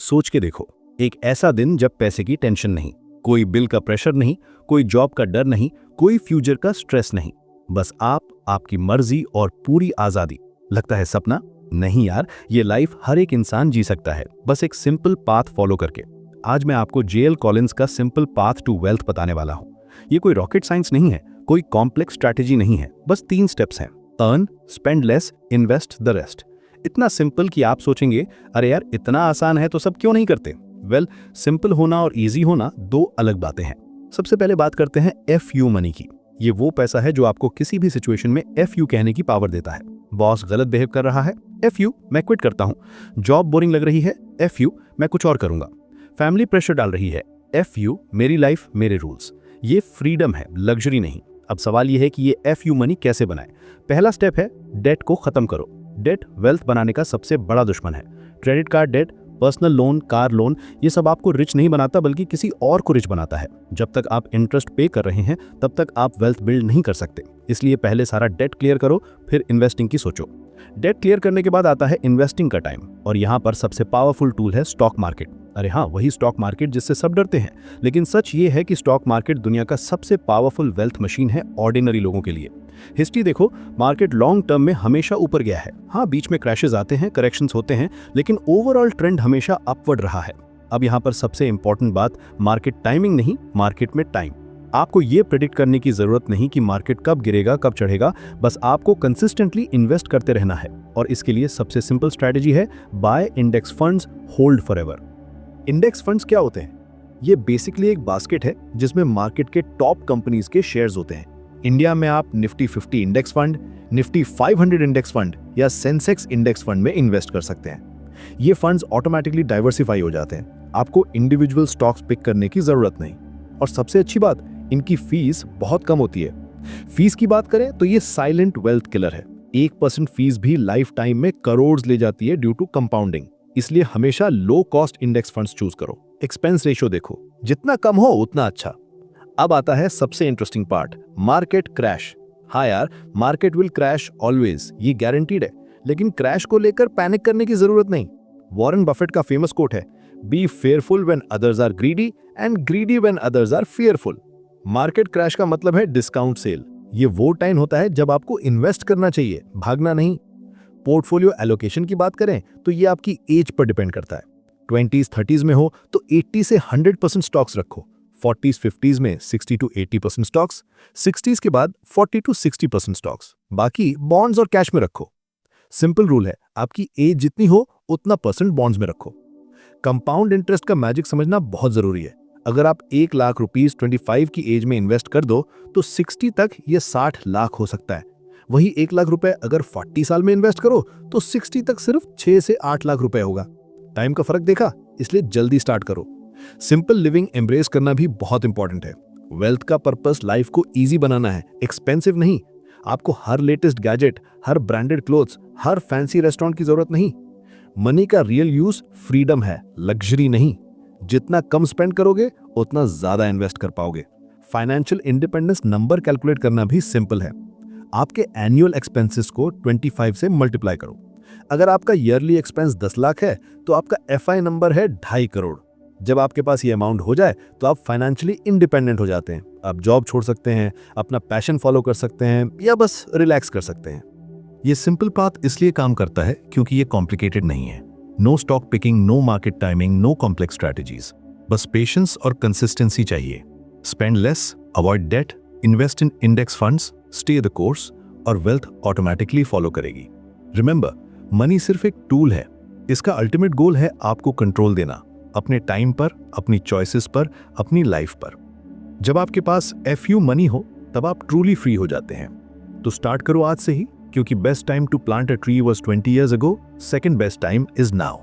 सोच के देखो, एक ऐसा दिन जब पैसे की टेंशन नहीं, कोई बिल का प्रेशर नहीं, कोई जॉब का डर नहीं, कोई फ्यूचर का स्ट्रेस नहीं, बस आप, आपकी मर्जी और पूरी आजादी। लगता है सपना? नहीं यार, ये लाइफ हर एक इंसान जी सकता है, बस एक सिंपल पाथ फॉलो करके। आज मैं आपको जेएल कॉलिंस का सिंपल पाथ टू वेल्थ बताने वाला हूं। ये कोई रॉकेट साइंस नहीं है, कोई कॉम्प्लेक्स स्ट्रैटेजी नहीं है, बस 3 स्टेप्स हैं। Earn, spend less, invest the rest. इतना सिंपल कि आप सोचेंगे, अरे यार इतना आसान है तो सब क्यों नहीं करते। वेल, सिंपल होना और इजी होना 2 अलग बातें हैं। सबसे पहले बात करते हैं FU मनी की। ये वो पैसा है जो आपको किसी भी सिचुएशन में FU कहने की पावर देता है। बॉस गलत बिहेव कर रहा है, FU मैं क्विट करता हूं। जॉब बोरिंग लग रही है, FU मैं कुछ और करूंगा। फैमिली प्रेशर डाल रही है, FU मेरी लाइफ मेरे रूल्स। ये फ्रीडम है, लग्जरी नहीं। अब सवाल यह है कि ये FU मनी कैसे बनाए। पहला स्टेप है, डेट को खत्म करो। डेट वेल्थ बनाने का सबसे बड़ा दुश्मन है। Credit card debt, personal loan, car loan, ये सब आपको रिच नहीं बनाता बल्कि किसी और को रिच बनाता है। जब तक आप इंटरेस्ट पे कर रहे हैं तब तक आप वेल्थ बिल्ड नहीं कर सकते। इसलिए पहले सारा डेट क्लियर करो, फिर इन्वेस्टिंग की सोचो। डेट क्लियर करने के बाद आता है इन्वेस्टिंग का टाइम, और यहाँ पर सबसे पावरफुल टूल है स्टॉक मार्केट। अरे हाँ, वही स्टॉक मार्केट जिससे सब डरते हैं, लेकिन सच ये है कि स्टॉक मार्केट दुनिया का सबसे पावरफुल वेल्थ मशीन है ऑर्डिनरी लोगों के लिए। हिस्ट्री देखो, मार्केट लॉन्ग टर्म में हमेशा ऊपर गया है। हाँ, बीच में क्रैशेस आते हैं, करेक्शंस होते हैं, लेकिन ओवरऑल ट्रेंड हमेशा अपवर्ड रहा है। अब यहाँ पर सबसे इंपॉर्टेंट बात, मार्केट टाइमिंग नहीं, मार्केट में टाइम। आपको ये प्रेडिक्ट करने की जरूरत नहीं कि मार्केट कब गिरेगा, कब चढ़ेगा, बस आपको कंसिस्टेंटली इन्वेस्ट करते रहना है। और इसके लिए सबसे सिंपल स्ट्रैटेजी है, buy index funds, hold forever. Index funds क्या होते हैं? ये बेसिकली एक बास्केट है जिसमें मार्केट के टॉप कंपनीज के शेयर्स होते हैं। इंडिया में आप Nifty 50 index fund, Nifty 500 index fund या सेंसेक्स इंडेक्स फंड में इन्वेस्ट कर सकते हैं। ये फंड्स ऑटोमेटिकली डाइवर्सिफाई हो जाते हैं, आपको इंडिविजुअल स्टॉक्स पिक करने की जरूरत नहीं। और सबसे अच्छी बात, इनकी फीस बहुत कम होती है। फीस की बात करें तो ये साइलेंट वेल्थ किलर है। 1% फीस भी लाइफ टाइम में करोड़ ले जाती है ड्यू टू कंपाउंडिंग। इसलिए हमेशा low cost index funds choose करो। एक्सपेंस रेशियो देखो, जितना कम हो उतना अच्छा। अब आता है सबसे इंटरेस्टिंग पार्ट, मार्केट क्रैश। हाँ यार, मार्केट विल क्रैश ऑलवेज, ये गारंटीड है, लेकिन क्रैश को लेकर पैनिक करने की जरूरत नहीं। वॉरेन बफेट का फेमस कोट है, be fearful when others are greedy and greedy when others are fearful. Market crash का मतलब है डिस्काउंट सेल। ये वो टाइम होता है जब आपको इन्वेस्ट करना चाहिए, भागना नहीं। पोर्टफोलियो एलोकेशन की बात करें तो ये आपकी एज पर डिपेंड करता है। 20s 30s में हो तो 80 से 100% स्टॉक्स रखो, 40s 50s में 60 to 80% स्टॉक्स, 60s के बाद 40 to 60% स्टॉक्स, बाकी बॉन्ड्स और कैश में रखो। सिंपल रूल है, आपकी एज जितनी हो उतना परसेंट बॉन्ड्स में रखो। कंपाउंड इंटरेस्ट का मैजिक समझना बहुत जरूरी है। अगर आप 1 लाख रुपीस 25 की एज में इन्वेस्ट कर दो तो 60 तक ये 60 लाख हो सकता है। वही 1 लाख रुपए अगर 40 साल में इन्वेस्ट करो तो 60 तक सिर्फ 6 से 8 लाख रुपए होगा। टाइम का फर्क देखा, इसलिए जल्दी स्टार्ट करो। सिंपल लिविंग एम्ब्रेस करना भी बहुत इंपॉर्टेंट है। वेल्थ का पर्पस लाइफ को इजी बनाना है, एक्सपेंसिव नहीं। आपको हर लेटेस्ट गैजेट, हर ब्रांडेड क्लोथ्स, हर फैंसी रेस्टोरेंट की जरूरत नहीं। मनी का रियल यूज फ्रीडम है, लग्जरी नहीं। जितना कम स्पेंड करोगे उतना ज्यादा इन्वेस्ट कर पाओगे। फाइनेंशियल इंडिपेंडेंस नंबर कैलकुलेट करना भी सिंपल है। आपके एनुअल एक्सपेंसेस को 25 से मल्टीप्लाई करो। अगर आपका ईयरली एक्सपेंस 10 लाख है तो आपका FI नंबर है 2.5 करोड़। जब आपके पास ये अमाउंट हो जाए तो आप फाइनेंशियली इंडिपेंडेंट हो जाते हैं। आप जॉब छोड़ सकते हैं, अपना पैशन फॉलो कर सकते हैं या बस रिलैक्स कर सकते हैं। ये सिंपल पाथ इसलिए काम करता है क्योंकि ये कॉम्प्लिकेटेड नहीं है। No stock picking, no market timing, no complex strategies, बस पेशेंस और कंसिस्टेंसी चाहिए। Spend less, avoid debt, invest in index funds, stay the course और वेल्थ ऑटोमेटिकली फॉलो करेगी। रिमेंबर, मनी सिर्फ एक टूल है, इसका अल्टीमेट गोल है आपको कंट्रोल देना, अपने टाइम पर, अपनी चॉइसेस पर, अपनी लाइफ पर। जब आपके पास FU मनी हो तब आप ट्रूली फ्री हो जाते हैं। तो स्टार्ट करो आज से ही, क्योंकि best time to plant a tree was 20 years ago, second best time is now.